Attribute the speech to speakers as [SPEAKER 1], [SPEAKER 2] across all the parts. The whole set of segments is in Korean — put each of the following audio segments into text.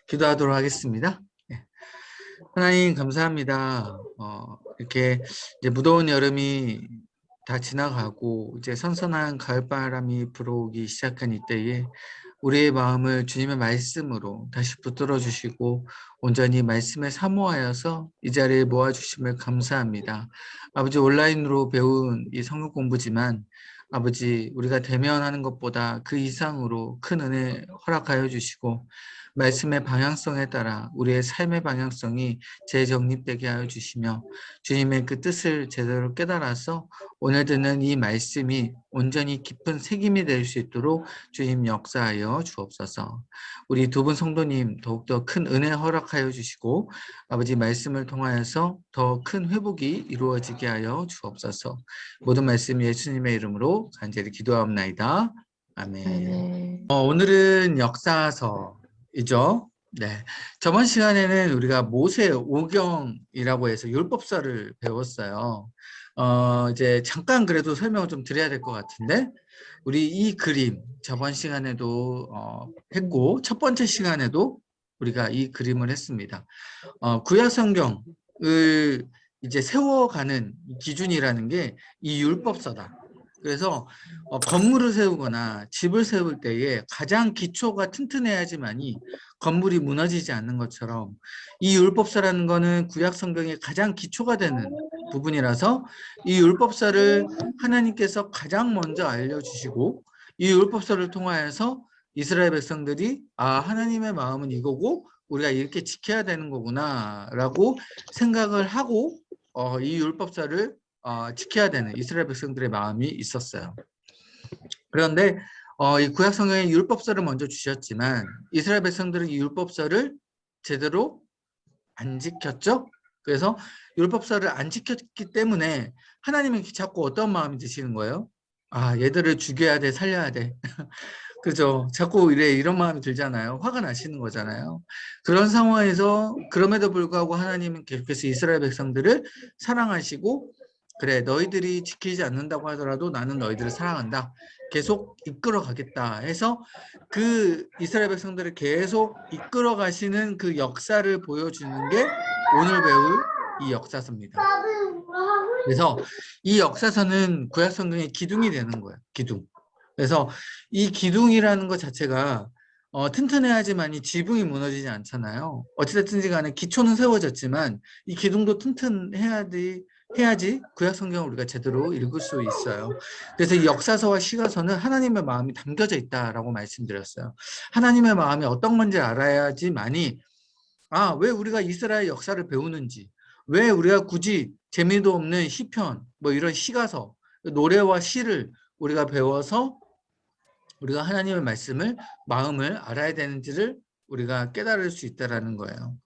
[SPEAKER 1] 기도하도록 하겠습니다. 예. 하나님 감사합니다. 이렇게 이제 무더운 여름이 다 지나가고 이제 선선한 가을바람이 불어오기 시작한 이때에 우리의 마음을 주님의 말씀으로 다시 붙들어 주시고 온전히 말씀에 사모하여서 이 자리에 모아주심을 감사합니다. 아버지, 온라인으로 배운 이 성경 공부지만 아버지, 우리가 대면하는 것보다 그 이상으로 큰 은혜 허락하여 주시고 말씀의 방향성에 따라 우리의 삶의 방향성이 재정립되게 하여 주시며 주님의 그 뜻을 제대로 깨달아서 오늘 듣는 이 말씀이 온전히 깊은 새김이 될 수 있도록 주님 역사하여 주옵소서. 우리 두 분 성도님 더욱더 큰 은혜 허락하여 주시고 아버지 말씀을 통하여서 더 큰 회복이 이루어지게 하여 주옵소서. 모든 말씀 예수님의 이름으로 간절히 기도하옵나이다. 아멘. 오늘은 역사서이죠. 네. 저번 시간에는 우리가 모세 오경이라고 해서 율법서를 배웠어요. 이제 잠깐 그래도 설명을 좀 드려야 될 것 같은데, 우리 이 그림 저번 시간에도 했고, 첫 번째 시간에도 우리가 이 그림을 했습니다. 구약 성경을 이제 세워가는 기준이라는 게 이 율법서다. 그래서 건물을 세우거나 집을 세울 때에 가장 기초가 튼튼해야지만이 건물이 무너지지 않는 것처럼 이 율법서라는 거는 구약 성경의 가장 기초가 되는 부분이라서 이 율법서를 하나님께서 가장 먼저 알려주시고 이 율법서를 통하여서 이스라엘 백성들이 하나님의 마음은 이거고 우리가 이렇게 지켜야 되는 거구나 라고 생각을 하고 이 율법서를 지켜야 되는 이스라엘 백성들의 마음이 있었어요. 그런데 이 구약 성경에 율법서를 먼저 주셨지만 이스라엘 백성들은 이 율법서를 제대로 안 지켰죠. 그래서 율법서를 안 지켰기 때문에 하나님은 자꾸 어떤 마음이 드시는 거예요? 얘들을 죽여야 돼, 살려야 돼. 그죠? 자꾸 이런 마음이 들잖아요. 화가 나시는 거잖아요. 그런 상황에서 그럼에도 불구하고 하나님은 계속해서 이스라엘 백성들을 사랑하시고 그래, 너희들이 지키지 않는다고 하더라도 나는 너희들을 사랑한다. 계속 이끌어 가겠다 해서 그 이스라엘 백성들을 계속 이끌어 가시는 그 역사를 보여주는 게 오늘 배울 이 역사서입니다. 그래서 이 역사서는 구약 성경의 기둥이 되는 거예요. 기둥. 그래서 이 기둥이라는 것 자체가 튼튼해야지만이 지붕이 무너지지 않잖아요. 어찌됐든지 간에 기초는 세워졌지만 이 기둥도 튼튼해야지 구약 성경을 우리가 제대로 읽을 수 있어요. 그래서 이 역사서와 시가서는 하나님의 마음이 담겨져 있다라고 말씀드렸어요. 하나님의 마음이 어떤 건지 알아야지만이 왜 우리가 이스라엘 역사를 배우는지, 왜 우리가 굳이 재미도 없는 시편, 뭐 이런 시가서, 노래와 시를 우리가 배워서 우리가 하나님의 말씀을, 마음을 알아야 되는지를 우리가 깨달을 수 있다는 거예요.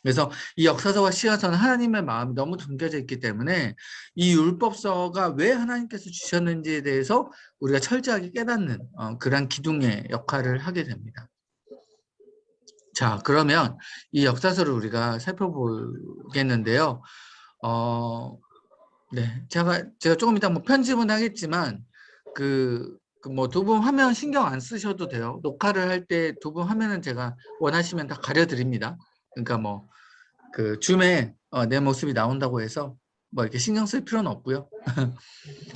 [SPEAKER 1] 그래서 이 역사서와 시가서는 하나님의 마음이 너무 담겨져 있기 때문에 이 율법서가 왜 하나님께서 주셨는지에 대해서 우리가 철저하게 깨닫는 그런 기둥의 역할을 하게 됩니다. 자, 그러면 이 역사서를 우리가 살펴보겠는데요. 네, 제가 조금 이따 뭐 편집은 하겠지만 뭐 두 분 화면 신경 안 쓰셔도 돼요. 녹화를 할 때 두 분 화면은 제가 원하시면 다 가려드립니다. 그러니까 뭐 그 줌에 내 모습이 나온다고 해서 뭐 이렇게 신경 쓸 필요는 없고요.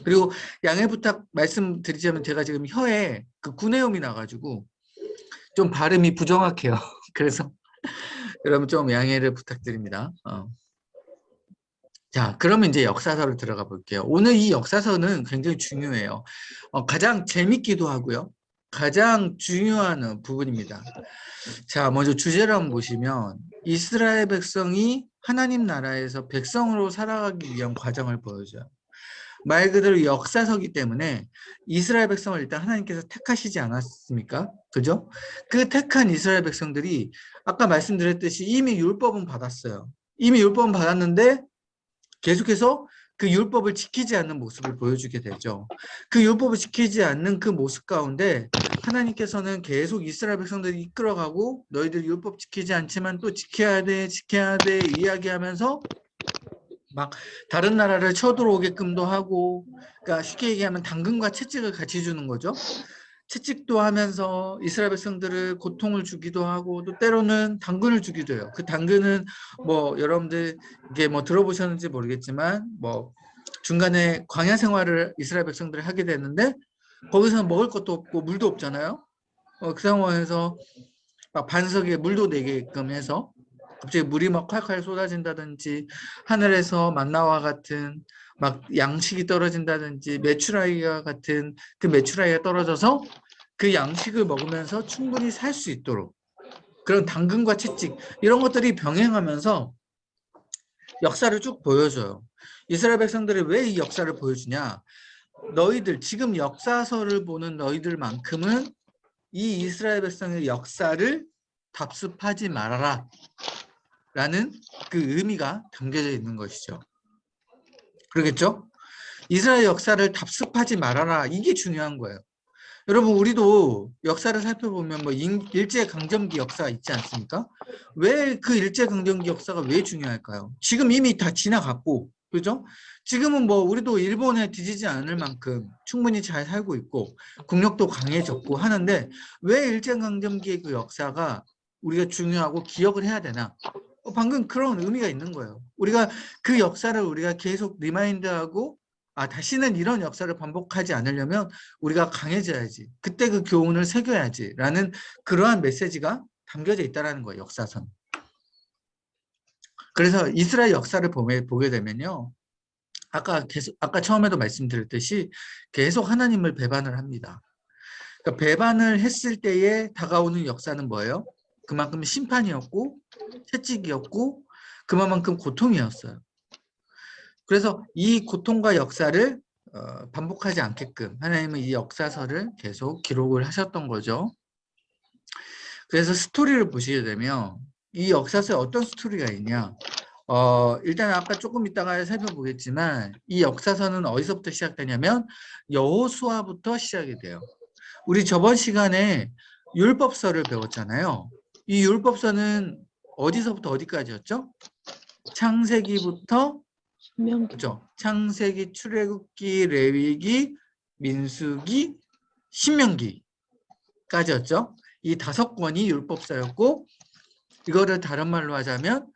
[SPEAKER 1] 그리고 양해 부탁 말씀드리자면 제가 지금 혀에 그 구내염이 나가지고 좀 발음이 부정확해요. 그래서 여러분 좀 양해를 부탁드립니다. 자, 그러면 이제 역사서를 들어가 볼게요. 오늘 이 역사서는 굉장히 중요해요. 가장 재밌기도 하고요. 가장 중요한 부분입니다. 자, 먼저 주제를 한번 보시면 이스라엘 백성이 하나님 나라에서 백성으로 살아가기 위한 과정을 보여줘요. 말 그대로 역사서기 때문에 이스라엘 백성을 일단 하나님께서 택하시지 않았습니까? 그죠? 그 택한 이스라엘 백성들이 아까 말씀드렸듯이 이미 율법은 받았어요. 이미 율법은 받았는데 계속해서 그 율법을 지키지 않는 모습을 보여주게 되죠. 그 율법을 지키지 않는 그 모습 가운데 하나님께서는 계속 이스라엘 백성들을 이끌어가고 너희들 율법 지키지 않지만 또 지켜야 돼 이야기하면서 막 다른 나라를 쳐들어오게끔도 하고, 그러니까 쉽게 얘기하면 당근과 채찍을 같이 주는 거죠. 채찍도 하면서 이스라엘 백성들을 고통을 주기도 하고 또 때로는 당근을 주기도 해요. 그 당근은 뭐 여러분들 이게 뭐 들어보셨는지 모르겠지만 뭐 중간에 광야 생활을 이스라엘 백성들이 하게 되는데 거기서는 먹을 것도 없고 물도 없잖아요. 그 상황에서 막 반석에 물도 내게끔 해서 갑자기 물이 막 콸콸 쏟아진다든지 하늘에서 만나와 같은 막 양식이 떨어진다든지 메추라기가 같은 그 메추라기가 떨어져서 그 양식을 먹으면서 충분히 살 수 있도록 그런 당근과 채찍 이런 것들이 병행하면서 역사를 쭉 보여줘요. 이스라엘 백성들이 왜 이 역사를 보여주냐? 너희들 지금 역사서를 보는 너희들만큼은 이 이스라엘 백성의 역사를 답습하지 말아라 라는 그 의미가 담겨져 있는 것이죠. 그러겠죠? 이스라엘 역사를 답습하지 말아라. 이게 중요한 거예요. 여러분 우리도 역사를 살펴보면 뭐 일제강점기 역사 있지 않습니까? 왜 그 일제강점기 역사가 왜 중요할까요? 지금 이미 다 지나갔고 그죠? 지금은 뭐 우리도 일본에 뒤지지 않을 만큼 충분히 잘 살고 있고 국력도 강해졌고 하는데 왜 일제강점기의 그 역사가 우리가 중요하고 기억을 해야 되나? 방금 그런 의미가 있는 거예요. 우리가 그 역사를 우리가 계속 리마인드하고 다시는 이런 역사를 반복하지 않으려면 우리가 강해져야지. 그때 그 교훈을 새겨야지. 라는 그러한 메시지가 담겨져 있다는 거예요. 역사선. 그래서 이스라엘 역사를 보게 되면요. 아까 처음에도 말씀드렸듯이 계속 하나님을 배반을 합니다. 그러니까 배반을 했을 때에 다가오는 역사는 뭐예요? 그만큼 심판이었고 채찍이었고 그만큼 고통이었어요. 그래서 이 고통과 역사를 반복하지 않게끔 하나님은 이 역사서를 계속 기록을 하셨던 거죠. 그래서 스토리를 보시게 되면 이 역사서에 어떤 스토리가 있냐? 일단 아까 조금 이따가 살펴보겠지만 이 역사서는 어디서부터 시작되냐면 여호수아부터 시작이 돼요. 우리 저번 시간에 율법서를 배웠잖아요. 이 율법서는 어디서부터 어디까지였죠? 창세기부터 그렇죠. 창세기, 출애굽기, 레위기, 민수기, 신명기까지였죠. 이 5권이 율법서였고 이거를 다른 말로 하자면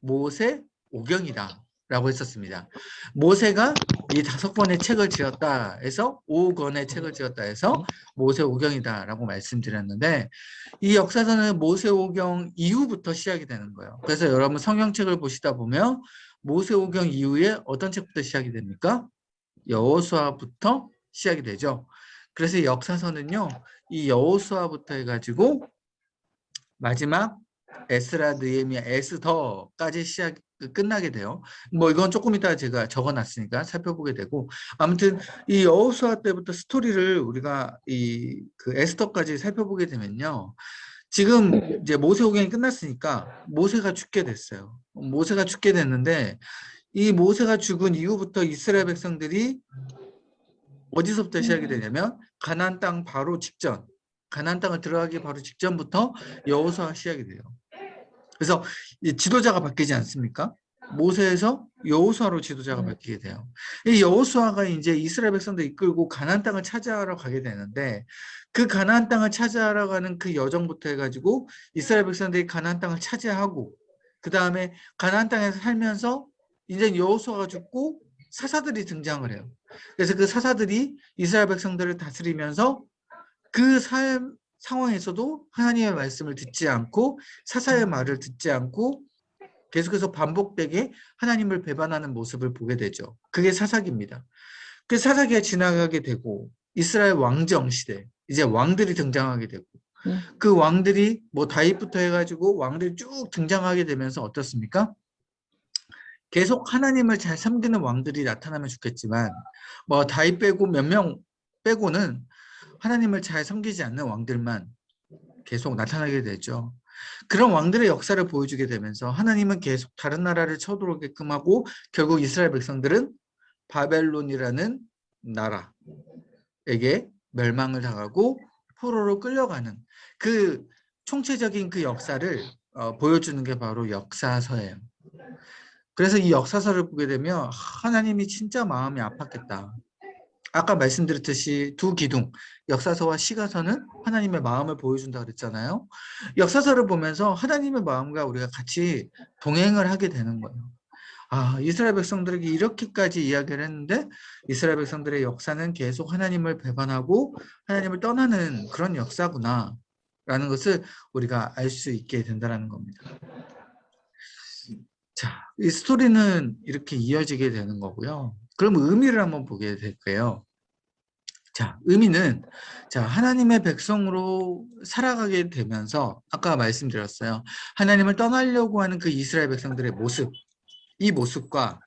[SPEAKER 1] 모세 오경이다 라고 했었습니다. 모세가 이 5권의 책을 지었다 해서 5권의 책을 지었다 해서 모세 오경이다 라고 말씀드렸는데 이 역사서는 모세 오경 이후부터 시작이 되는 거예요. 그래서 여러분 성경책을 보시다 보면 모세 오경 이후에 어떤 책부터 시작이 됩니까? 여호수아부터 시작이 되죠. 그래서 역사서는요. 이 여호수아부터 해가지고 마지막 에스라, 느헤미야, 에스더까지 끝나게 돼요. 뭐 이건 조금 이따 제가 적어놨으니까 살펴보게 되고 아무튼 이 여호수아 때부터 스토리를 우리가 그 에스더까지 살펴보게 되면요. 지금 이제 모세오경이 끝났으니까 모세가 죽게 됐어요. 모세가 죽게 됐는데 이 모세가 죽은 이후부터 이스라엘 백성들이 어디서부터 시작이 되냐면 가나안 땅 바로 직전, 가나안 땅을 들어가기 바로 직전부터 여호수아가 시작이 돼요. 그래서 지도자가 바뀌지 않습니까? 모세에서 여호수아로 지도자가 바뀌게 돼요. 이 여호수아가 이제 이스라엘 백성들 이끌고 가나안 땅을 차지하러 가게 되는데 그 가나안 땅을 차지하러 가는 그 여정부터 해가지고 이스라엘 백성들이 가나안 땅을 차지하고 그 다음에 가나안 땅에서 살면서 이제 여호수아가 죽고 사사들이 등장을 해요. 그래서 그 사사들이 이스라엘 백성들을 다스리면서 그 상황에서도 하나님의 말씀을 듣지 않고 사사의 말을 듣지 않고 계속해서 반복되게 하나님을 배반하는 모습을 보게 되죠. 그게 사사기입니다. 그 사사기가 지나가게 되고 이스라엘 왕정 시대 이제 왕들이 등장하게 되고 그 왕들이 뭐 다윗부터 해가지고 왕들이 쭉 등장하게 되면서 어떻습니까? 계속 하나님을 잘 섬기는 왕들이 나타나면 좋겠지만 뭐 다윗 빼고 몇 명 빼고는 하나님을 잘 섬기지 않는 왕들만 계속 나타나게 되죠. 그런 왕들의 역사를 보여주게 되면서 하나님은 계속 다른 나라를 쳐들어오게끔 하고 결국 이스라엘 백성들은 바벨론이라는 나라에게 멸망을 당하고 포로로 끌려가는 그 총체적인 그 역사를 보여주는 게 바로 역사서예요. 그래서 이 역사서를 보게 되면 하나님이 진짜 마음이 아팠겠다. 아까 말씀드렸듯이 두 기둥, 역사서와 시가서는 하나님의 마음을 보여준다 그랬잖아요. 역사서를 보면서 하나님의 마음과 우리가 같이 동행을 하게 되는 거예요. 아, 이스라엘 백성들에게 이렇게까지 이야기를 했는데 이스라엘 백성들의 역사는 계속 하나님을 배반하고 하나님을 떠나는 그런 역사구나 라는 것을 우리가 알 수 있게 된다는 겁니다. 자, 이 스토리는 이렇게 이어지게 되는 거고요. 그럼 의미를 한번 보게 될 거예요. 자, 의미는 자, 하나님의 백성으로 살아가게 되면서 아까 말씀드렸어요. 하나님을 떠나려고 하는 그 이스라엘 백성들의 모습, 이 모습과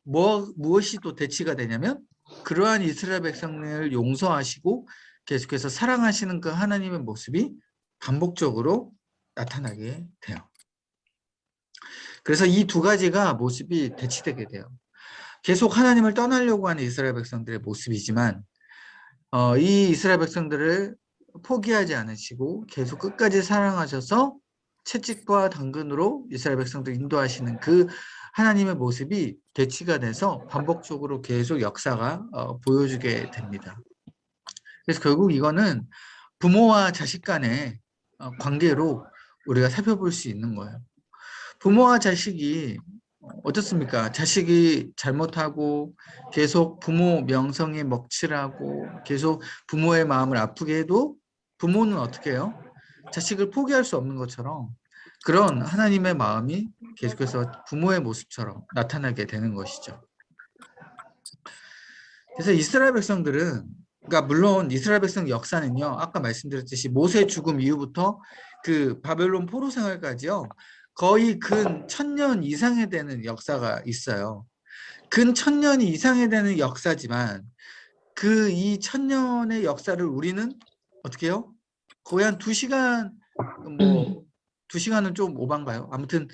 [SPEAKER 1] 무엇이 또 대치가 되냐면 그러한 이스라엘 백성을 용서하시고 계속해서 사랑하시는 그 하나님의 모습이 반복적으로 나타나게 돼요. 그래서 이 두 가지가 모습이 대치되게 돼요. 계속 하나님을 떠나려고 하는 이스라엘 백성들의 모습이지만 이 이스라엘 백성들을 포기하지 않으시고 계속 끝까지 사랑하셔서 채찍과 당근으로 이스라엘 백성들을 인도하시는 그 하나님의 모습이 대치가 돼서 반복적으로 계속 역사가 보여주게 됩니다. 그래서 결국 이거는 부모와 자식 간의 관계로 우리가 살펴볼 수 있는 거예요. 부모와 자식이 어떻습니까? 자식이 잘못하고 계속 부모 명성에 먹칠하고 계속 부모의 마음을 아프게 해도 부모는 어떻게 해요? 자식을 포기할 수 없는 것처럼 그런 하나님의 마음이 계속해서 부모의 모습처럼 나타나게 되는 것이죠. 그래서 이스라엘 백성들은 그러니까 물론 이스라엘 백성 역사는요. 아까 말씀드렸듯이 모세 죽음 이후부터 그 바벨론 포로 생활까지요. 거의 근 1000년 이상에 되는 역사가 있어요. 근 1000년이 이상에 되는 역사지만 그 이 1000년의 역사를 우리는 어떻게 해요? 거의 한 2시간 뭐 2시간은 좀 오반가요? 아무튼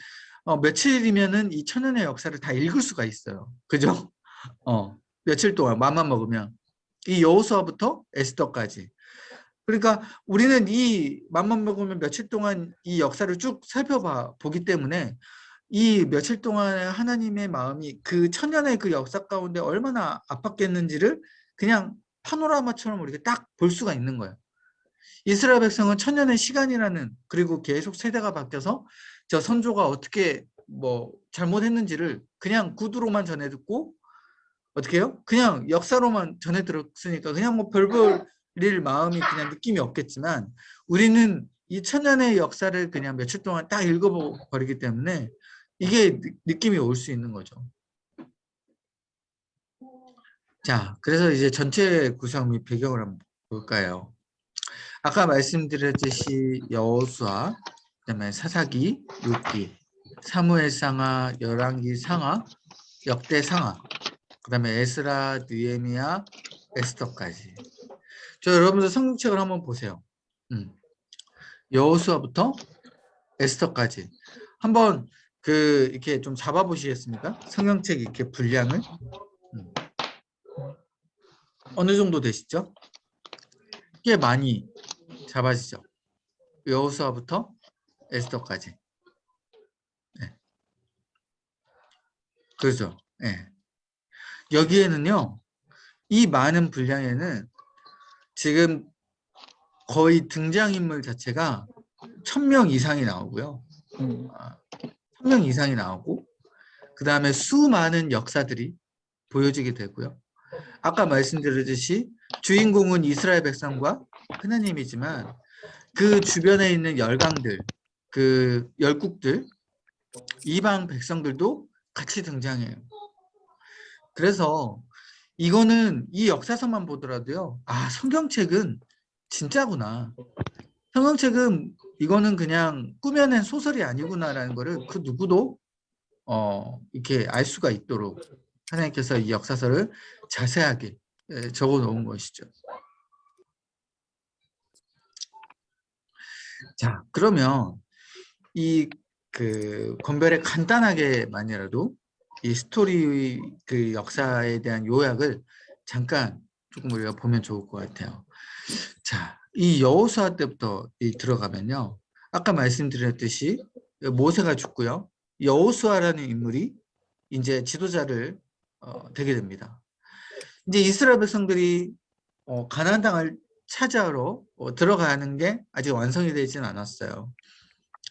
[SPEAKER 1] 며칠이면은 이 1000년의 역사를 다 읽을 수가 있어요. 그죠? 며칠 동안 맘만 먹으면 이 여호수아부터 에스더까지. 그러니까 우리는 이 맘만 먹으면 며칠 동안 이 역사를 쭉 살펴보기 때문에 이 며칠 동안의 하나님의 마음이 그 천년의 그 역사 가운데 얼마나 아팠겠는지를 그냥 파노라마처럼 우리가 딱 볼 수가 있는 거예요. 이스라엘 백성은 천년의 시간이라는 그리고 계속 세대가 바뀌어서 저 선조가 어떻게 뭐 잘못했는지를 그냥 구두로만 전해 듣고 어떻게 해요? 그냥 역사로만 전해 들었으니까 그냥 뭐 별볼 일 마음이 그냥 느낌이 없겠지만 우리는 이 천년의 역사를 그냥 며칠 동안 딱 읽어버리기 때문에 이게 느낌이 올 수 있는 거죠. 자, 그래서 이제 전체 구성 및 배경을 한번 볼까요? 아까 말씀드렸듯이 여호수아, 그다음에 사사기, 룻기, 사무엘상하, 열왕기 상하, 역대상하, 그다음에 에스라, 느헤미야, 에스더까지. 저 여러분들 성경책을 한번 보세요. 여호수아부터 에스더까지 한번 이렇게 좀 잡아보시겠습니까? 성경책 이렇게 분량을 어느 정도 되시죠? 꽤 많이 잡아지죠. 여호수아부터 에스더까지. 네. 그렇죠. 네. 여기에는요, 이 많은 분량에는 지금 거의 등장인물 자체가 1000명 이상이 나오고요. 1000명 이상이 나오고 그 다음에 수많은 역사들이 보여지게 되고요. 아까 말씀드렸듯이 주인공은 이스라엘 백성과 하나님이지만 그 주변에 있는 열강들, 그 열국들, 이방 백성들도 같이 등장해요. 그래서 이거는 이 역사서만 보더라도요. 아, 성경책은 진짜구나. 성경책은 이거는 그냥 꾸며낸 소설이 아니구나라는 거를 그 누구도 이렇게 알 수가 있도록 하나님께서 이 역사서를 자세하게 적어 놓은 것이죠. 자, 그러면 이 권별에 간단하게만이라도 이 스토리 그 역사에 대한 요약을 잠깐 조금 우리가 보면 좋을 것 같아요. 자, 이 여호수아 때부터 들어가면요. 아까 말씀드렸듯이 모세가 죽고요. 여호수아라는 인물이 이제 지도자를 되게 됩니다. 이제 이스라엘 백성들이 가나안 땅을 차지하러 들어가는 게 아직 완성이 되지는 않았어요.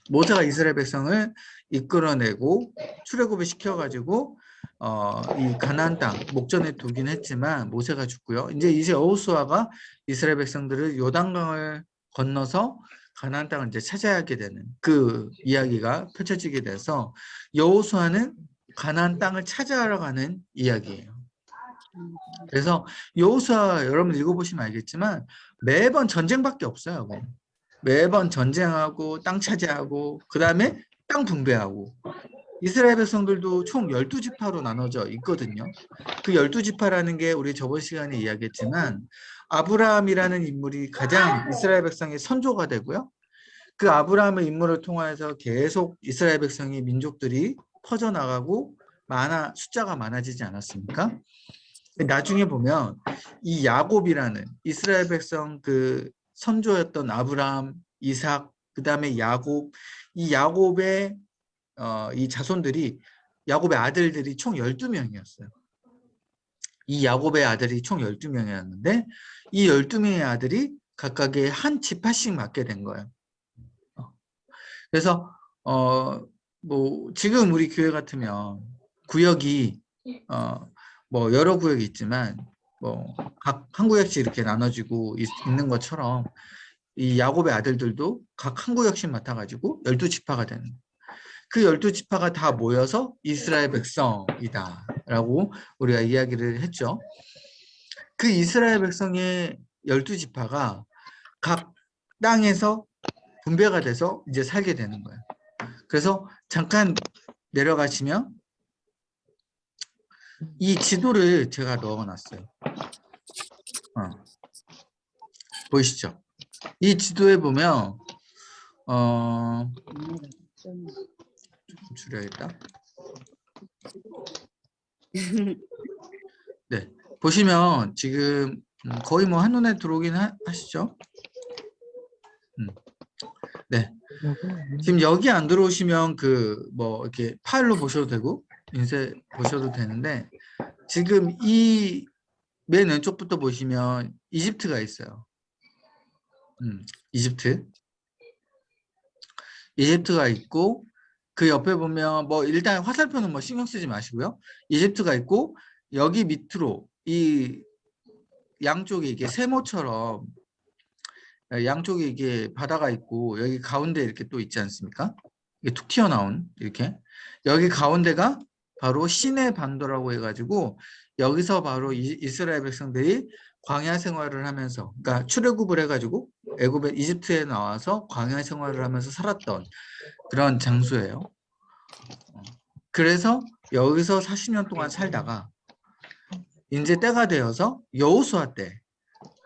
[SPEAKER 1] 모세가 이스라엘 백성을 이끌어내고 출애굽을 시켜가지고 이 가나안 땅 목전에 두긴 했지만 모세가 죽고요. 이제 여호수아가 이스라엘 백성들을 요단강을 건너서 가나안 땅을 이제 차지하게 되는 그 이야기가 펼쳐지게 돼서 여호수아는 가나안 땅을 차지하러 가는 이야기예요. 그래서 여호수아 여러분 읽어보시면 알겠지만 매번 전쟁밖에 없어요. 매번 전쟁하고 땅 차지하고 그 다음에 땅 분배하고 이스라엘 백성들도 총 12지파로 나눠져 있거든요. 그 12지파라는 게 우리 저번 시간에 이야기했지만 아브라함이라는 인물이 가장 이스라엘 백성의 선조가 되고요. 그 아브라함의 인물을 통해서 계속 이스라엘 백성의 민족들이 퍼져나가고 숫자가 많아지지 않았습니까? 나중에 보면 이 야곱이라는 이스라엘 백성 그 선조였던 아브라함, 이삭, 그 다음에 야곱, 이 야곱의 이 자손들이 야곱의 아들들이 총 12명이었어요. 이 야곱의 아들이 총 12명이었는데 이 12명의 아들이 각각의 한 지파씩 맡게 된 거예요. 그래서 뭐 지금 우리 교회 같으면 구역이 뭐 여러 구역이 있지만 뭐 각 한 구역씩 이렇게 나눠지고 있는 것처럼 이 야곱의 아들들도 각 한 구역씩 맡아가지고 12지파가 되는 거예요. 그 12지파가 다 모여서 이스라엘 백성이다 라고 우리가 이야기를 했죠. 그 이스라엘 백성의 12지파가 각 땅에서 분배가 돼서 이제 살게 되는 거예요. 그래서 잠깐 내려가시면 이 지도를 제가 넣어놨어요. 보이시죠? 이 지도에 보면 좀 줄여야겠다. 네, 보시면 지금 거의 뭐 한눈에 들어오긴 하시죠? 네, 지금 여기 안 들어오시면 그 뭐 이렇게 파일로 보셔도 되고 인쇄 보셔도 되는데 지금 이 맨 왼쪽부터 보시면 이집트가 있어요. 이집트가 있고 그 옆에 보면 뭐 일단 화살표는 뭐 신경 쓰지 마시고요. 이집트가 있고 여기 밑으로 이 양쪽에 이게 세모처럼 양쪽에 이게 바다가 있고 여기 가운데 이렇게 또 있지 않습니까? 이게 툭 튀어나온 이렇게 여기 가운데가 바로 시내 반도라고 해가지고 여기서 바로 이스라엘 백성들이 광야 생활을 하면서 그러니까 출애굽을 해가지고 이집트에 나와서 광야 생활을 하면서 살았던 그런 장소예요. 그래서 여기서 40년 동안 살다가 이제 때가 되어서 여호수아 때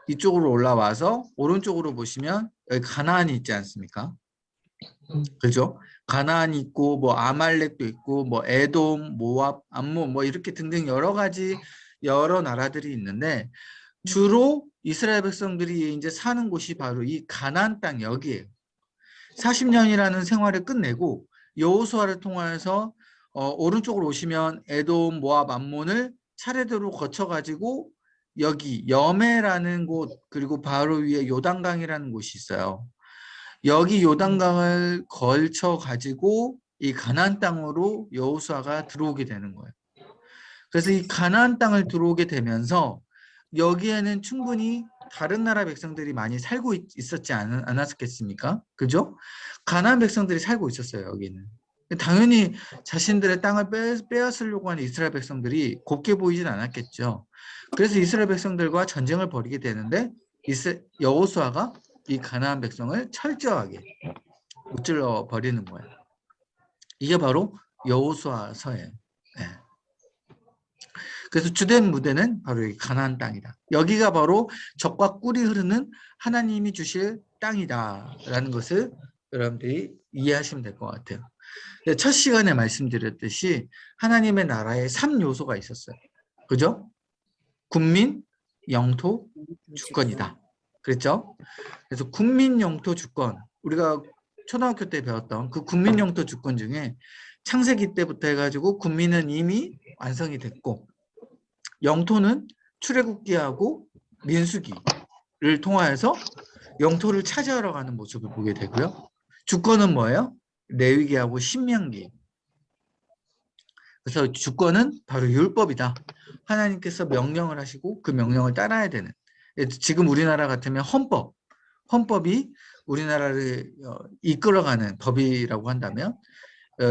[SPEAKER 1] 이쪽으로 올라와서 오른쪽으로 보시면 여기 가나안이 있지 않습니까? 그죠? 가나안이 있고 뭐 아말렉도 있고 뭐 에돔, 모압, 암몬 뭐 이렇게 등등 여러 가지 여러 나라들이 있는데 주로 이스라엘 백성들이 이제 사는 곳이 바로 이 가나안 땅 여기에요. 40년이라는 생활을 끝내고 여호수아를 통해서 오른쪽으로 오시면 에돔, 모압, 암몬을 차례대로 거쳐가지고 여기 여메라는 곳 그리고 바로 위에 요단강이라는 곳이 있어요. 여기 요단강을 걸쳐 가지고 이 가나안 땅으로 여호수아가 들어오게 되는 거예요. 그래서 이 가나안 땅을 들어오게 되면서 여기에는 충분히 다른 나라 백성들이 많이 살고 있었지 않았겠습니까? 그죠? 가나안 백성들이 살고 있었어요, 여기는. 당연히 자신들의 땅을 빼앗으려고 하는 이스라엘 백성들이 곱게 보이진 않았겠죠. 그래서 이스라엘 백성들과 전쟁을 벌이게 되는데 여호수아가 이 가나안 백성을 철저하게 무찔러 버리는 거예요. 이게 바로 여호수아서예요. 네. 그래서 주된 무대는 바로 이 가나안 땅이다. 여기가 바로 젖과 꿀이 흐르는 하나님이 주실 땅이다라는 것을 여러분들이 이해하시면 될 것 같아요. 첫 시간에 말씀드렸듯이 하나님의 나라에 3요소가 있었어요. 그죠? 국민, 영토, 주권이다. 그랬죠? 그래서 국민, 영토, 주권. 우리가 초등학교 때 배웠던 그 국민, 영토, 주권 중에 창세기 때부터 해가지고 국민은 이미 완성이 됐고 영토는 출애굽기하고 민수기를 통하여서 영토를 차지하러 가는 모습을 보게 되고요. 주권은 뭐예요? 레위기하고 신명기. 그래서 주권은 바로 율법이다. 하나님께서 명령을 하시고 그 명령을 따라야 되는. 지금 우리나라 같으면 헌법이 우리나라를 이끌어가는 법이라고 한다면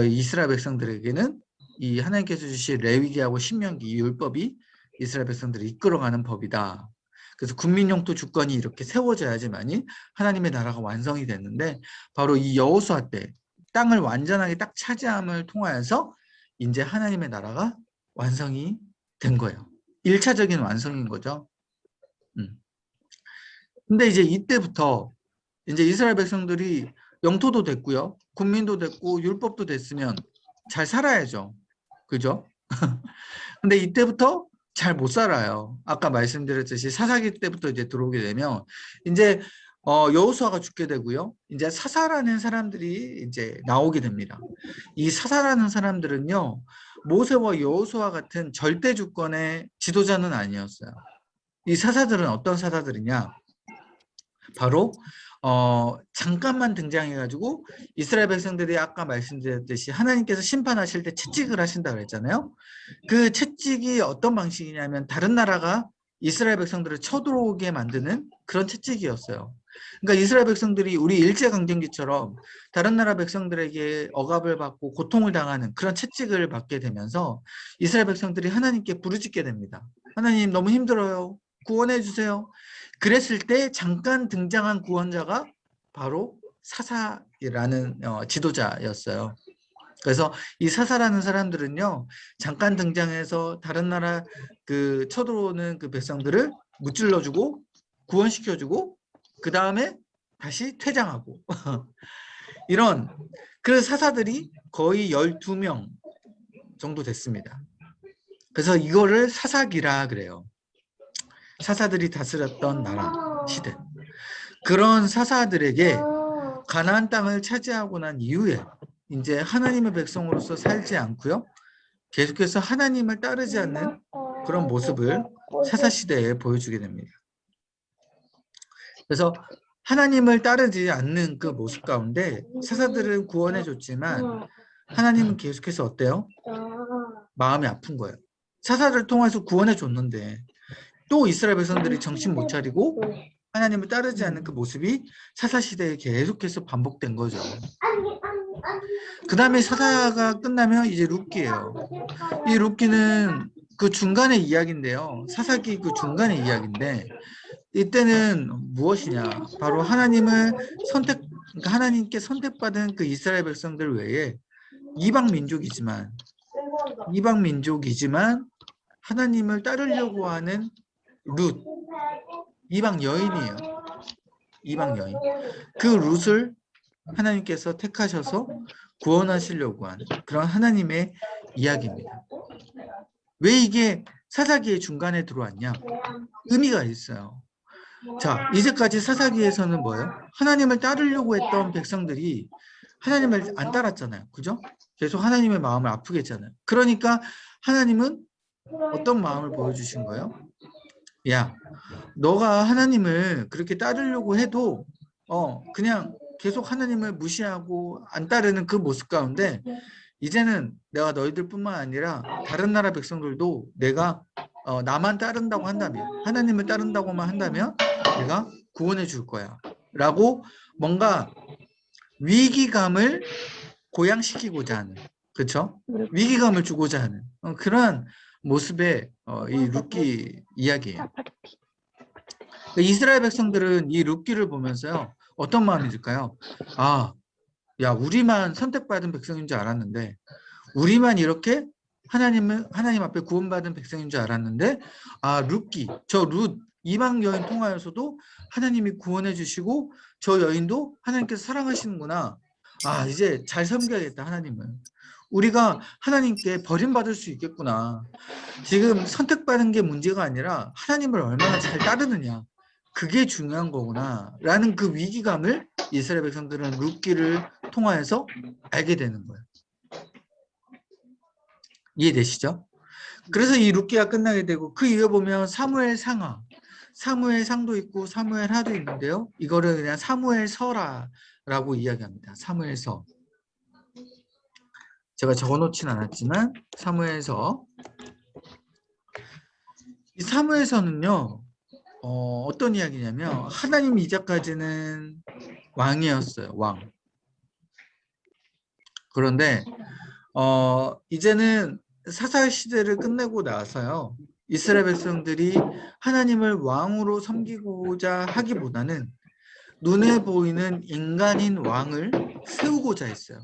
[SPEAKER 1] 이스라엘 백성들에게는 이 하나님께서 주신 레위기하고 신명기 이 율법이 이스라엘 백성들을 이끌어가는 법이다. 그래서 국민영토 주권이 이렇게 세워져야지만이 하나님의 나라가 완성이 됐는데 바로 이 여호수아 때 땅을 완전하게 딱 차지함을 통하여서 이제 하나님의 나라가 완성이 된 거예요. 1차적인 완성인 거죠. 근데 이제 이때부터 이제 이스라엘 백성들이 영토도 됐고요. 국민도 됐고 율법도 됐으면 잘 살아야죠. 그죠? 근데 이때부터 잘 못 살아요. 아까 말씀드렸듯이 사사기 때부터 이제 들어오게 되면 이제 여호수아가 죽게 되고요. 이제 사사라는 사람들이 이제 나오게 됩니다. 이 사사라는 사람들은요. 모세와 여호수아 같은 절대 주권의 지도자는 아니었어요. 이 사사들은 어떤 사사들이냐? 바로 잠깐만 등장해가지고 이스라엘 백성들이 아까 말씀드렸듯이 하나님께서 심판하실 때 채찍을 하신다 그랬잖아요. 그 채찍이 어떤 방식이냐면 다른 나라가 이스라엘 백성들을 쳐들어오게 만드는 그런 채찍이었어요. 그러니까 이스라엘 백성들이 우리 일제강점기처럼 다른 나라 백성들에게 억압을 받고 고통을 당하는 그런 채찍을 받게 되면서 이스라엘 백성들이 하나님께 부르짖게 됩니다. 하나님 너무 힘들어요. 구원해 주세요. 그랬을 때 잠깐 등장한 구원자가 바로 사사라는 지도자였어요. 그래서 이 사사라는 사람들은요, 잠깐 등장해서 다른 나라 그 쳐들어오는 그 백성들을 무찔러주고 구원시켜주고 그 다음에 다시 퇴장하고 이런 그 사사들이 거의 12명 정도 됐습니다. 그래서 이거를 사사기라 그래요. 사사들이 다스렸던 나라 시대. 그런 사사들에게 가나안 땅을 차지하고 난 이후에 이제 하나님의 백성으로서 살지 않고요. 계속해서 하나님을 따르지 않는 그런 모습을 사사 시대에 보여주게 됩니다. 그래서 하나님을 따르지 않는 그 모습 가운데 사사들은 구원해 줬지만 하나님은 계속해서 어때요? 마음이 아픈 거예요. 사사를 통해서 구원해 줬는데 또 이스라엘 백성들이 정신 못 차리고 하나님을 따르지 않는 그 모습이 사사시대에 계속해서 반복된 거죠. 그 다음에 사사가 끝나면 이제 룻기예요. 이 룻기는 그 중간의 이야기인데요. 사사기 그 중간의 이야기인데 이때는 무엇이냐? 바로 하나님을 그러니까 하나님께 선택받은 그 이스라엘 백성들 외에 이방 민족이지만 하나님을 따르려고 하는 룻, 이방 여인이에요. 이방 여인. 그 룻을 하나님께서 택하셔서 구원하시려고 하는 그런 하나님의 이야기입니다. 왜 이게 사사기의 중간에 들어왔냐? 의미가 있어요. 자, 이제까지 사사기에서는 뭐예요? 하나님을 따르려고 했던 백성들이 하나님을 안 따랐잖아요. 그죠? 계속 하나님의 마음을 아프게 했잖아요. 그러니까 하나님은 어떤 마음을 보여주신 거예요? 야, 너가 하나님을 그렇게 따르려고 해도 그냥 계속 하나님을 무시하고 안 따르는 그 모습 가운데 이제는 내가 너희들 뿐만 아니라 다른 나라 백성들도 내가 나만 따른다고 한다면 하나님을 따른다고만 한다면 내가 구원해 줄 거야 라고 뭔가 위기감을 고양시키고자 하는 그렇죠? 위기감을 주고자 하는 그런 모습의 이 룻기 이야기예요. 이스라엘 백성들은 이 룻기를 보면서요. 어떤 마음이 들까요? 아, 야 우리만 선택받은 백성인 줄 알았는데 우리만 이렇게 하나님 앞에 구원받은 백성인 줄 알았는데 룻기, 저 룻 이방 여인 통하여서도 하나님이 구원해 주시고 저 여인도 하나님께서 사랑하시는구나. 이제 잘 섬겨야겠다 하나님을. 우리가 하나님께 버림받을 수 있겠구나. 지금 선택받은 게 문제가 아니라 하나님을 얼마나 잘 따르느냐. 그게 중요한 거구나. 라는 그 위기감을 이스라엘 백성들은 룻기를 통하여서 알게 되는 거예요. 이해되시죠? 그래서 이 룻기가 끝나게 되고 그 이후에 보면 사무엘 상하, 사무엘 상도 있고 사무엘 하도 있는데요. 이거를 그냥 사무엘 서라라고 이야기합니다. 사무엘서. 제가 적어놓진 않았지만 사무엘서. 이 사무엘서는요. 어떤 이야기냐면 하나님 이전까지는 왕이었어요. 왕. 그런데 이제는 사사의 시대를 끝내고 나서요. 이스라엘 백성들이 하나님을 왕으로 섬기고자 하기보다는 눈에 보이는 인간인 왕을 세우고자 했어요.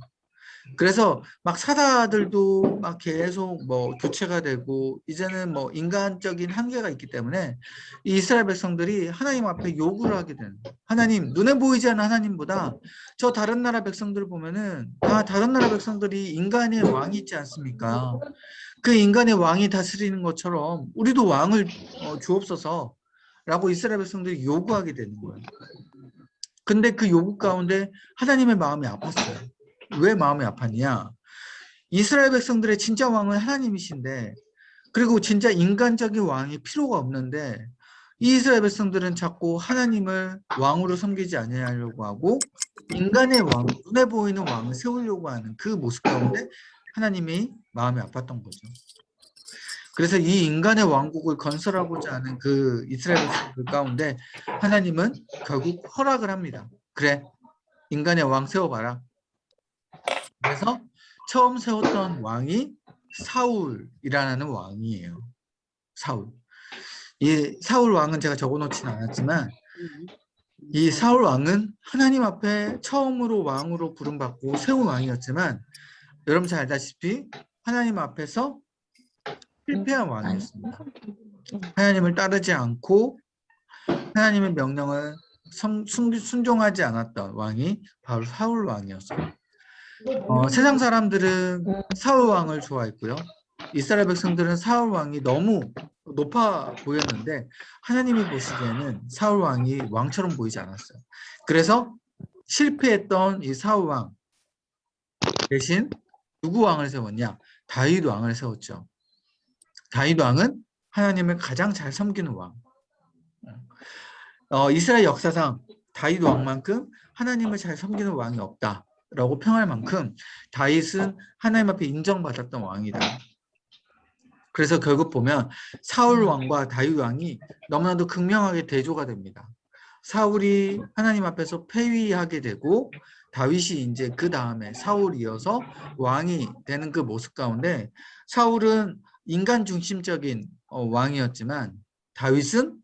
[SPEAKER 1] 그래서 막 사다들도 막 계속 뭐 교체가 되고 이제는 뭐 인간적인 한계가 있기 때문에 이 이스라엘 백성들이 하나님 앞에 요구를 하게 되는 거예요. 하나님, 눈에 보이지 않는 하나님보다 저 다른 나라 백성들을 보면은 다 다른 나라 백성들이 인간의 왕이 있지 않습니까? 그 인간의 왕이 다스리는 것처럼 우리도 왕을 주옵소서 라고 이스라엘 백성들이 요구하게 되는 거예요. 근데 그 요구 가운데 하나님의 마음이 아팠어요. 왜 마음이 아팠냐? 이스라엘 백성들의 진짜 왕은 하나님이신데 그리고 진짜 인간적인 왕이 필요가 없는데 이 이스라엘 백성들은 자꾸 하나님을 왕으로 섬기지 아니하려고 하고 인간의 왕, 눈에 보이는 왕을 세우려고 하는 그 모습 가운데 하나님이 마음이 아팠던 거죠. 그래서 이 인간의 왕국을 건설하고자 하는 그 이스라엘 백성들 가운데 하나님은 결국 허락을 합니다. 그래, 인간의 왕 세워봐라. 그래서 처음 세웠던 왕이 사울이라는 왕이에요. 사울. 이 사울 왕은 제가 적어놓지는 않았지만 이 사울 왕은 하나님 앞에 처음으로 왕으로 부름받고 세운 왕이었지만 여러분 잘 알다시피 하나님 앞에서 실패한 왕이었습니다. 하나님을 따르지 않고 하나님의 명령을 순종하지 않았던 왕이 바로 사울 왕이었어요. 세상 사람들은 사울 왕을 좋아했고요. 이스라엘 백성들은 사울 왕이 너무 높아 보였는데 하나님이 보시기에는 사울 왕이 왕처럼 보이지 않았어요. 그래서 실패했던 이 사울 왕 대신 누구 왕을 세웠냐? 다윗 왕을 세웠죠. 다윗 왕은 하나님을 가장 잘 섬기는 왕. 이스라엘 역사상 다윗 왕만큼 하나님을 잘 섬기는 왕이 없다라고 평할 만큼 다윗은 하나님 앞에 인정받았던 왕이다. 그래서 결국 보면 사울 왕과 다윗 왕이 너무나도 극명하게 대조가 됩니다. 사울이 하나님 앞에서 패위하게 되고 다윗이 이제 그 다음에 사울이 이어서 왕이 되는 그 모습 가운데 사울은 인간 중심적인 왕이었지만 다윗은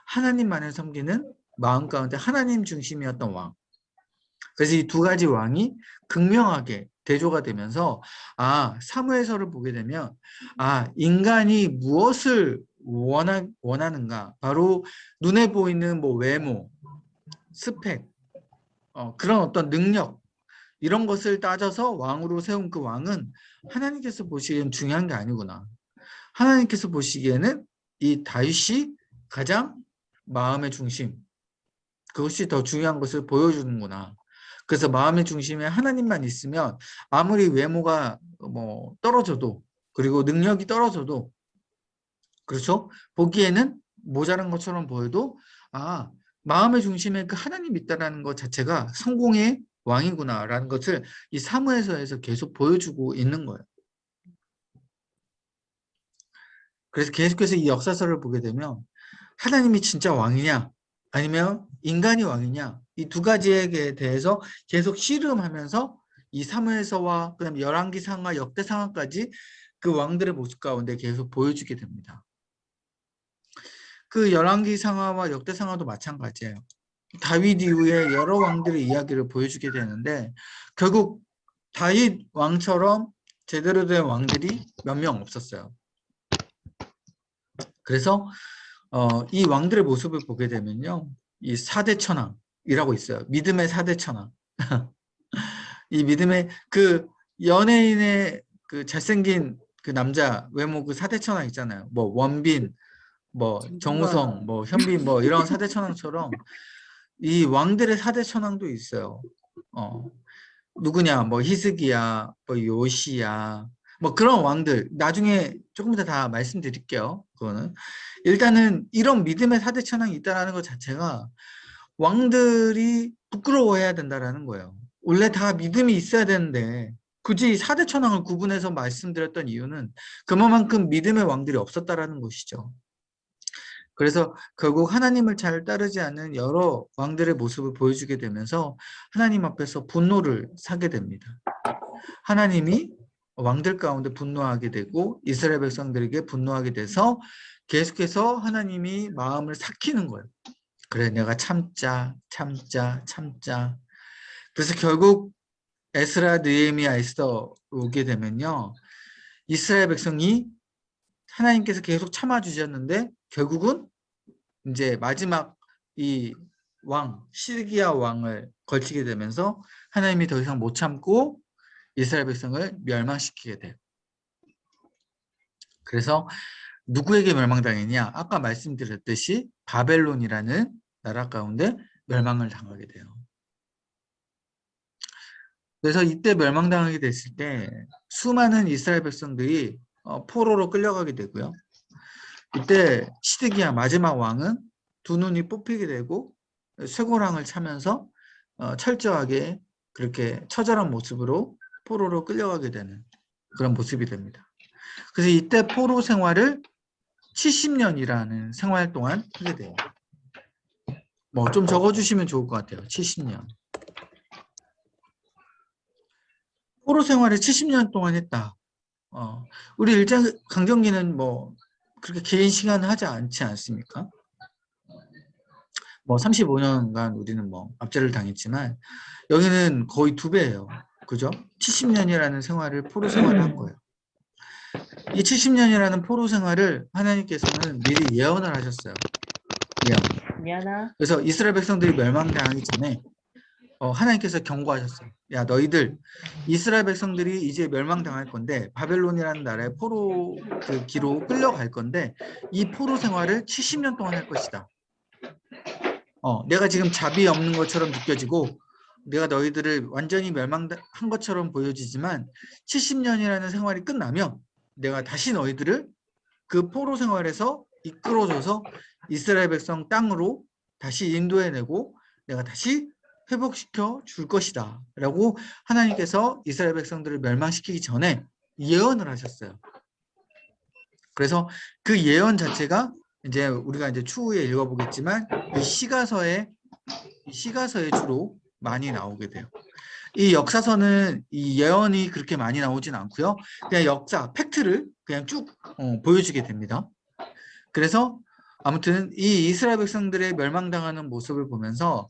[SPEAKER 1] 하나님만을 섬기는 마음 가운데 하나님 중심이었던 왕. 그래서 이 두 가지 왕이 극명하게 대조가 되면서 사무엘서를 보게 되면 인간이 무엇을 원하는가 바로 눈에 보이는 뭐 외모, 스펙, 그런 어떤 능력 이런 것을 따져서 왕으로 세운 그 왕은 하나님께서 보시기엔 중요한 게 아니구나. 하나님께서 보시기에는 이 다윗이 가장 마음의 중심, 그것이 더 중요한 것을 보여주는구나. 그래서 마음의 중심에 하나님만 있으면 아무리 외모가 뭐 떨어져도 그리고 능력이 떨어져도 그렇죠? 보기에는 모자란 것처럼 보여도 마음의 중심에 그 하나님이 있다는 것 자체가 성공의 왕이구나라는 것을 이 사무엘서에서 계속 보여주고 있는 거예요. 그래서 계속해서 이 역사서를 보게 되면 하나님이 진짜 왕이냐 아니면 인간이 왕이냐 이 두 가지에 대해서 계속 씨름하면서 이 사무엘서와 그다음에 열왕기상하 역대상하까지 그 왕들의 모습 가운데 계속 보여주게 됩니다. 그 열왕기상하와 역대상하도 마찬가지예요. 다윗 이후에 여러 왕들의 이야기를 보여주게 되는데 결국 다윗 왕처럼 제대로 된 왕들이 몇 명 없었어요. 그래서 이 왕들의 모습을 보게 되면요. 이 4대 천왕이라고 있어요. 믿음의 4대 천왕. 이 믿음의 그 연예인의 그 잘생긴 그 남자 외모 그 4대 천왕 있잖아요. 뭐 원빈, 뭐 정우성, 뭐 현빈 뭐 이런 4대 천왕처럼 이 왕들의 4대 천왕도 있어요. 누구냐? 뭐 히스기야, 뭐 요시야, 뭐 그런 왕들 나중에 조금 이따 다 말씀드릴게요. 그거는 일단은 이런 믿음의 사대 천왕이 있다는 것 자체가 왕들이 부끄러워해야 된다라는 거예요. 원래 다 믿음이 있어야 되는데 굳이 사대 천왕을 구분해서 말씀드렸던 이유는 그만큼 믿음의 왕들이 없었다라는 것이죠. 그래서 결국 하나님을 잘 따르지 않는 여러 왕들의 모습을 보여주게 되면서 하나님 앞에서 분노를 사게 됩니다. 하나님이 왕들 가운데 분노하게 되고 이스라엘 백성들에게 분노하게 돼서 계속해서 하나님이 마음을 삭히는 거예요. 그래, 내가 참자. 그래서 결국 에스라, 느헤미야, 에스더 오게 되면요, 이스라엘 백성이 하나님께서 계속 참아주셨는데 결국은 이제 마지막 이 왕, 시드기야 왕을 걸치게 되면서 하나님이 더 이상 못 참고 이스라엘 백성을 멸망시키게 돼요. 그래서 누구에게 멸망당했냐? 아까 말씀드렸듯이 바벨론이라는 나라 가운데 멸망을 당하게 돼요. 그래서 이때 멸망당하게 됐을 때 수많은 이스라엘 백성들이 포로로 끌려가게 되고요. 이때 시드기야 마지막 왕은 두 눈이 뽑히게 되고 쇠고랑을 차면서 철저하게 그렇게 처절한 모습으로 포로로 끌려가게 되는 그런 모습이 됩니다. 그래서 이때 포로 생활을 70년이라는 생활 동안 하게 돼요. 뭐 좀 적어주시면 좋을 것 같아요. 70년. 포로 생활을 70년 동안 했다. 우리 일제 강점기는 뭐 그렇게 긴 시간 하지 않지 않습니까? 뭐 35년간 우리는 뭐 압제를 당했지만 여기는 거의 2배예요. 그죠? 70년이라는 생활을 포로 생활을 한 거예요. 이 70년이라는 포로 생활을 하나님께서는 미리 예언을 하셨어요. 예언. 그래서 이스라엘 백성들이 멸망당하기 전에 하나님께서 경고하셨어요. 야, 너희들 이스라엘 백성들이 이제 멸망당할 건데 바벨론이라는 나라의 포로 그 기로 끌려갈 건데 이 포로 생활을 70년 동안 할 것이다. 내가 지금 잡이 없는 것처럼 느껴지고 내가 너희들을 완전히 멸망한 것처럼 보여지지만 70년이라는 생활이 끝나면 내가 다시 너희들을 그 포로 생활에서 이끌어줘서 이스라엘 백성 땅으로 다시 인도해내고 내가 다시 회복시켜 줄 것이다 라고 하나님께서 이스라엘 백성들을 멸망시키기 전에 예언을 하셨어요. 그래서 그 예언 자체가 이제 우리가 이제 추후에 읽어보겠지만 이 시가서에 주로 많이 나오게 돼요. 이 역사서는 이 예언이 그렇게 많이 나오진 않고요. 그냥 역사, 팩트를 그냥 쭉 보여주게 됩니다. 그래서 아무튼 이 이스라엘 백성들의 멸망당하는 모습을 보면서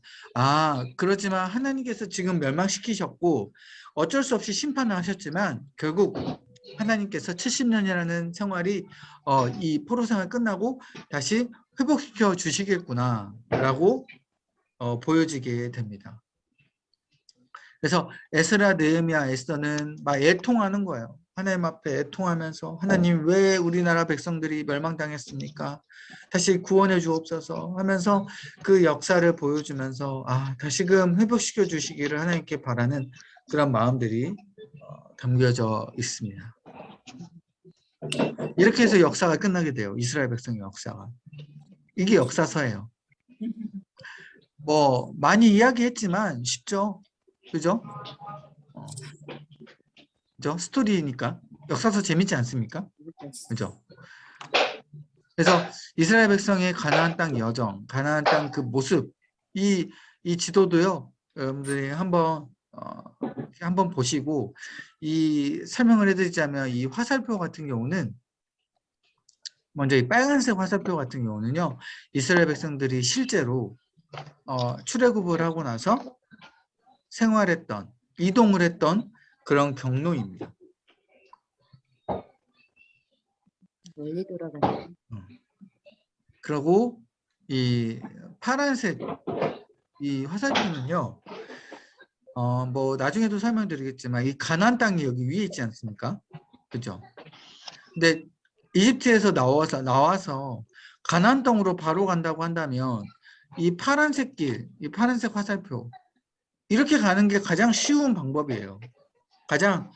[SPEAKER 1] 그렇지만 하나님께서 지금 멸망시키셨고 어쩔 수 없이 심판을 하셨지만 결국 하나님께서 70년이라는 생활이 이 포로 생활 끝나고 다시 회복시켜 주시겠구나 라고 보여지게 됩니다. 그래서 에스라, 느헤미야, 에스더는 막 애통하는 거예요. 하나님 앞에 애통하면서 하나님 왜 우리나라 백성들이 멸망당했습니까? 다시 구원해 주옵소서 하면서 그 역사를 보여주면서 다시금 회복시켜 주시기를 하나님께 바라는 그런 마음들이 담겨져 있습니다. 이렇게 해서 역사가 끝나게 돼요. 이스라엘 백성의 역사가. 이게 역사서예요. 뭐 많이 이야기했지만 쉽죠? 그죠? 그죠? 스토리니까. 역사서 재밌지 않습니까? 그죠? 그래서 이스라엘 백성의 가나안 땅 여정, 가나안 땅 그 모습, 이 지도도요, 여러분들이 한번 보시고, 이 설명을 해드리자면, 이 화살표 같은 경우는, 먼저 이 빨간색 화살표 같은 경우는요, 이스라엘 백성들이 실제로 출애굽을 하고 나서 생활했던, 이동을 했던 그런 경로입니다.
[SPEAKER 2] 멀리 돌아가네.
[SPEAKER 1] 그리고 이 파란색 이 화살표는요, 뭐 나중에도 설명드리겠지만 이 가나안 땅이 여기 위에 있지 않습니까? 그죠? 근데 이집트에서 나와서 가나안 땅으로 바로 간다고 한다면 이 파란색 길, 이 파란색 화살표 이렇게 가는 게 가장 쉬운 방법이에요. 가장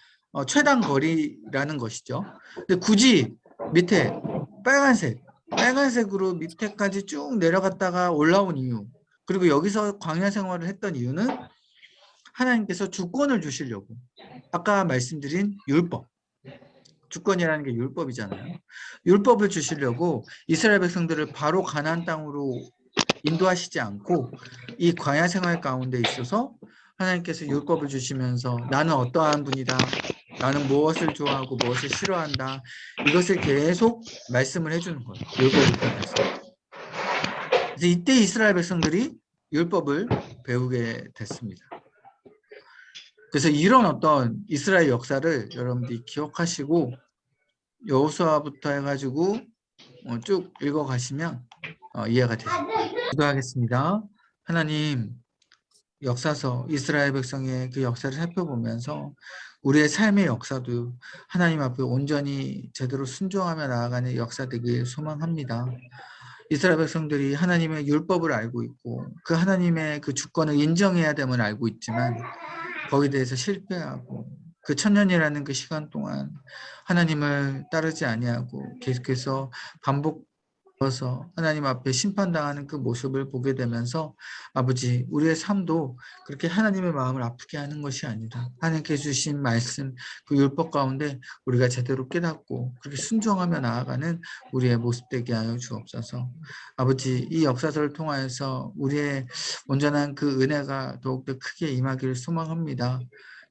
[SPEAKER 1] 최단 거리라는 것이죠. 근데 굳이 밑에 빨간색으로 밑에까지 쭉 내려갔다가 올라온 이유, 그리고 여기서 광야 생활을 했던 이유는 하나님께서 주권을 주시려고, 아까 말씀드린 율법, 주권이라는 게 율법이잖아요. 율법을 주시려고 이스라엘 백성들을 바로 가나안 땅으로 인도하시지 않고 이 광야 생활 가운데 있어서 하나님께서 율법을 주시면서 나는 어떠한 분이다, 나는 무엇을 좋아하고 무엇을 싫어한다, 이것을 계속 말씀을 해주는 거예요. 율법을 통해서. 그래서 이때 이스라엘 백성들이 율법을 배우게 됐습니다. 그래서 이런 어떤 이스라엘 역사를 여러분들이 기억하시고 여호수아부터 해가지고 쭉 읽어가시면 이해가 되죠. 기도하겠습니다. 하나님, 역사서 이스라엘 백성의 그 역사를 살펴보면서 우리의 삶의 역사도 하나님 앞에 온전히 제대로 순종하며 나아가는 역사 되길 소망합니다. 이스라엘 백성들이 하나님의 율법을 알고 있고 그 하나님의 그 주권을 인정해야 됨을 알고 있지만 거기에 대해서 실패하고 그 천년이라는 그 시간 동안 하나님을 따르지 아니하고 계속해서 반복해서 하나님 앞에 심판당하는 그 모습을 보게 되면서 아버지, 우리의 삶도 그렇게 하나님의 마음을 아프게 하는 것이 아니라 하나님께 주신 말씀, 그 율법 가운데 우리가 제대로 깨닫고 그렇게 순종하며 나아가는 우리의 모습 되게 하여 주옵소서. 아버지, 이 역사서를 통하여서 우리의 온전한 그 은혜가 더욱더 크게 임하기를 소망합니다.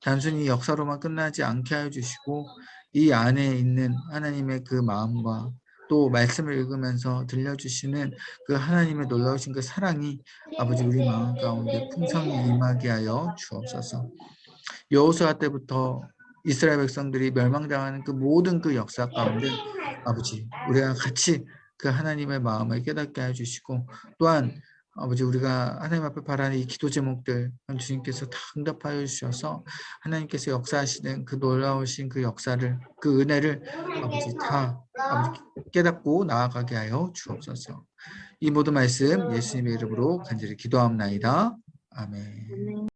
[SPEAKER 1] 단순히 역사로만 끝나지 않게 하여 주시고 이 안에 있는 하나님의 그 마음과 또 말씀을 읽으면서 들려주시는 그 하나님의 놀라우신 그 사랑이 아버지 우리 마음 가운데 풍성히 임하게 하여 주옵소서. 여호수아 때부터 이스라엘 백성들이 멸망당하는 그 모든 그 역사 가운데 아버지, 우리가 같이 그 하나님의 마음을 깨닫게 해주시고 또한 아버지, 우리가 하나님 앞에 바라는 이 기도 제목들 주님께서 다 응답하여 주셔서 하나님께서 역사하시는 그 놀라우신 그 역사를, 그 은혜를 아버지 다 아버지 깨닫고 나아가게 하여 주옵소서. 이 모든 말씀 예수님의 이름으로 간절히 기도합나이다. 아멘.